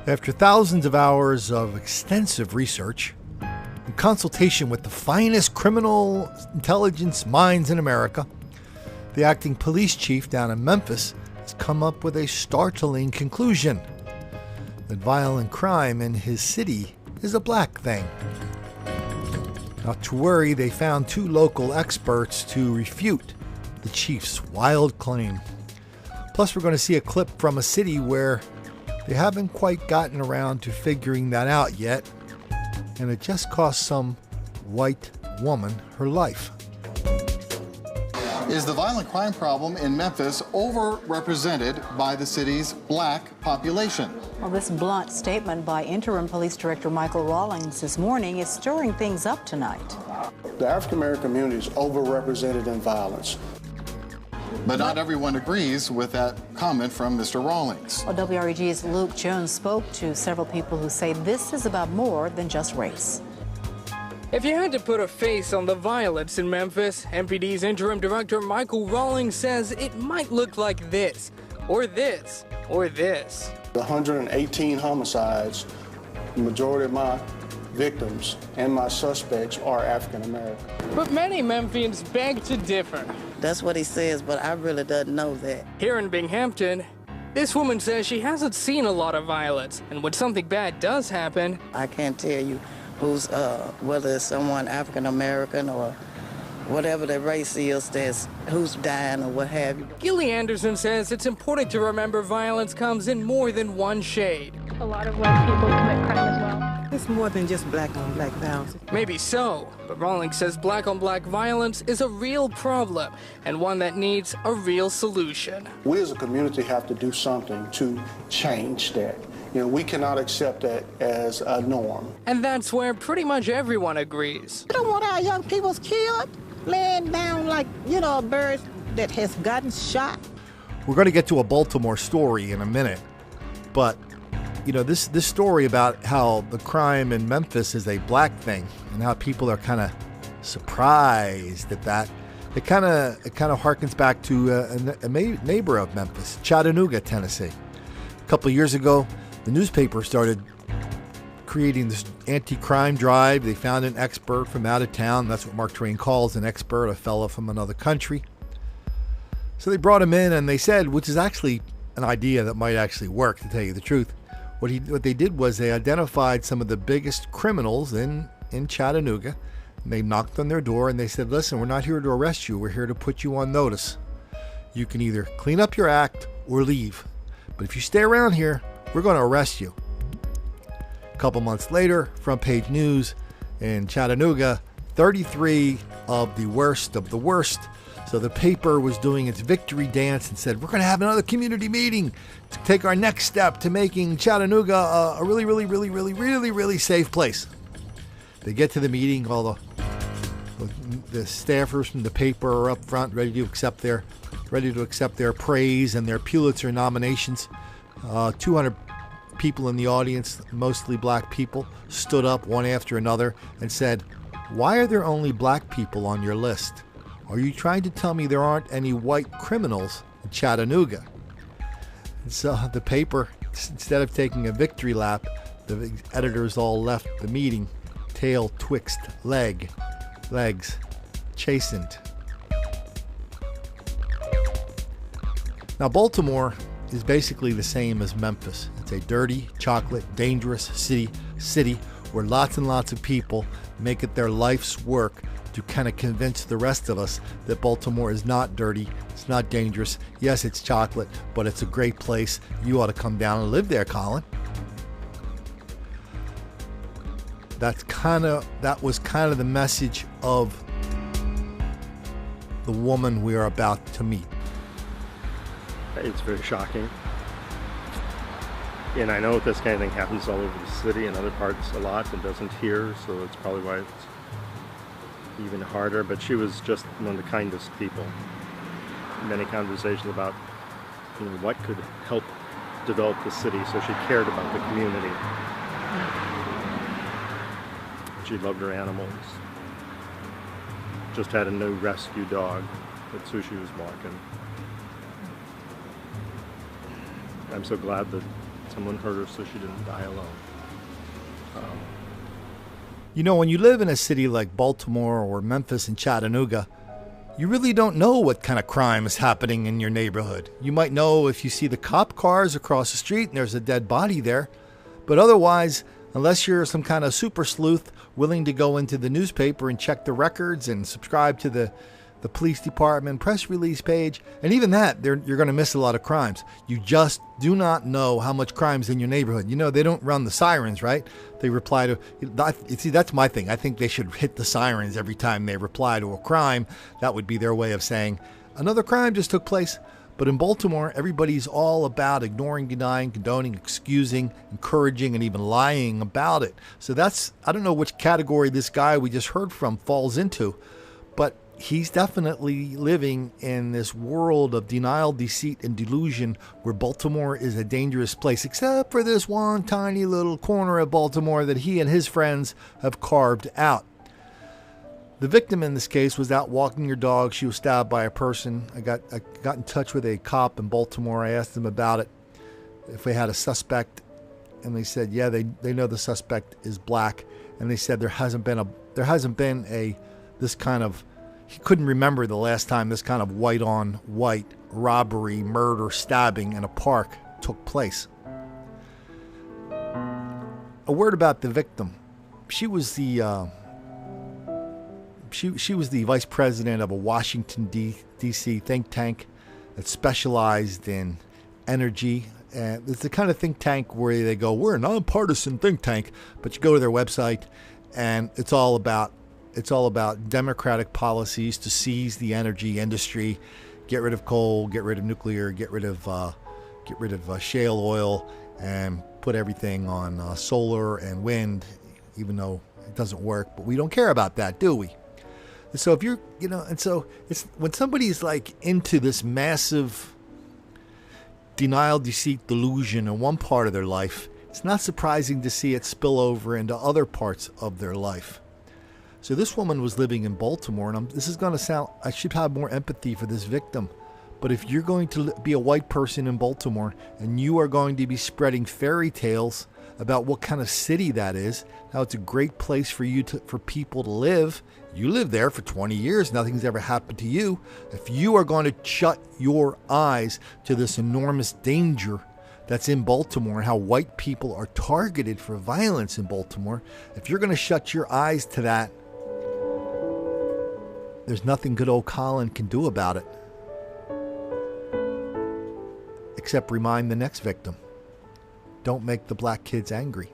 After thousands of hours of extensive research, in consultation with the finest criminal intelligence minds in America, the acting police chief down in Memphis has come up with a startling conclusion: that violent crime in his city is a black thing. Not to worry, they found two local experts to refute the chief's wild claim. Plus, we're going to see a clip from a city where they haven't quite gotten around to figuring that out yet, and it just cost some white woman her life. Is the violent crime problem in Memphis overrepresented by the city's black population? Well, this blunt statement by Interim Police Director Michael Rawlings this morning is stirring things up tonight. The African American community is overrepresented in violence. But not everyone agrees with that comment from Mr. Rawlings. Well, WREG's Luke Jones spoke to several people who say this is about more than just race. If you had to put a face on the violence in Memphis, MPD's interim director Michael Rawlings says it might look like this, or this, or this. 118 homicides, the majority of my victims and my suspects are African American. But many Memphians beg to differ. That's what he says, but I really don't know that. Here in Binghamton, this woman says she hasn't seen a lot of violence, and when something bad does happen, I can't tell you who's, whether it's someone African American or whatever the race is, that's who's dying or what have you. Gilly Anderson says it's important to remember violence comes in more than one shade. A lot of white people commit crime as well. It's more than just black on black violence. Maybe so, but Rawlings says black on black violence is a real problem and one that needs a real solution. We as a community have to do something to change that. You know, we cannot accept that as a norm. And that's where pretty much everyone agrees. We don't want our young people killed, laying down like, a bird that has gotten shot. We're going to get to a Baltimore story in a minute, but this story about how the crime in Memphis is a black thing and how people are kind of surprised at that, it kind of harkens back to a neighbor of Memphis, Chattanooga, Tennessee. A couple of years ago, the newspaper started creating this anti-crime drive. They found an expert from out of town. That's what Mark Twain calls an expert, a fellow from another country. So they brought him in and they said, which is actually an idea that might actually work, to tell you the truth. What they did was they identified some of the biggest criminals in Chattanooga. And they knocked on their door and they said, listen, we're not here to arrest you. We're here to put you on notice. You can either clean up your act or leave. But if you stay around here, we're going to arrest you. A couple months later, front page news in Chattanooga, 33 of the worst of the worst. So the paper was doing its victory dance and said, we're going to have another community meeting to take our next step to making Chattanooga a really, really, really, really, really, really safe place. They get to the meeting, all the staffers from the paper are up front, ready to accept their praise and their Pulitzer nominations. 200 people in the audience, mostly black people, stood up one after another and said, why are there only black people on your list? Are you trying to tell me there aren't any white criminals in Chattanooga? And so the paper, instead of taking a victory lap, the editors all left the meeting, tail twixt legs chastened. Now, Baltimore is basically the same as Memphis. It's a dirty, chocolate, dangerous city where lots and lots of people make it their life's work to kind of convince the rest of us that Baltimore is not dirty, it's not dangerous. Yes, it's chocolate, but it's a great place. You ought to come down and live there, Colin. That was kind of the message of the woman we are about to meet. It's very shocking. And I know this kind of thing happens all over the city and other parts a lot and doesn't here, so that's probably why it's even harder. But she was just one of the kindest people. Many conversations about what could help develop the city, so she cared about the community. She loved her animals. Just had a new rescue dog that Sushi was walking. I'm so glad that someone hurt her so she didn't die alone. You know, when you live in a city like Baltimore or Memphis and Chattanooga, you really don't know what kind of crime is happening in your neighborhood. You might know if you see the cop cars across the street and there's a dead body there, but otherwise, unless you're some kind of super sleuth willing to go into the newspaper and check the records and subscribe to the police department press release page, and even that, you're going to miss a lot of crimes. You just do not know how much crime's in your neighborhood. You know, they don't run the sirens, right? They reply to, see, that's my thing. I think they should hit the sirens every time they reply to a crime. That would be their way of saying, another crime just took place. But in Baltimore, everybody's all about ignoring, denying, condoning, excusing, encouraging, and even lying about it. So I don't know which category this guy we just heard from falls into, but he's definitely living in this world of denial, deceit, and delusion where Baltimore is a dangerous place, except for this one tiny little corner of Baltimore that he and his friends have carved out. The victim in this case was out walking her dog. She was stabbed by a person. I got in touch with a cop in Baltimore. I asked them about it, if they had a suspect, and they said, yeah, they know the suspect is black, and they said there hasn't been this kind of, he couldn't remember the last time this kind of white-on-white robbery, murder, stabbing in a park took place. A word about the victim. She was the she was the vice president of a Washington, D.C. think tank that specialized in energy. And it's the kind of think tank where they go, we're a nonpartisan think tank, but you go to their website and it's all about democratic policies to seize the energy industry, get rid of coal, get rid of nuclear, get rid of shale oil, and put everything on solar and wind, even though it doesn't work. But we don't care about that, do we? And so if it's when somebody's like into this massive denial, deceit, delusion in one part of their life, it's not surprising to see it spill over into other parts of their life. So this woman was living in Baltimore, and this is going to sound, I should have more empathy for this victim. But if you're going to be a white person in Baltimore and you are going to be spreading fairy tales about what kind of city that is, how it's a great place for people to live, you live there for 20 years, nothing's ever happened to you. If you are going to shut your eyes to this enormous danger that's in Baltimore and how white people are targeted for violence in Baltimore, if you're going to shut your eyes to that, there's nothing good old Colin can do about it, except remind the next victim, don't make the black kids angry.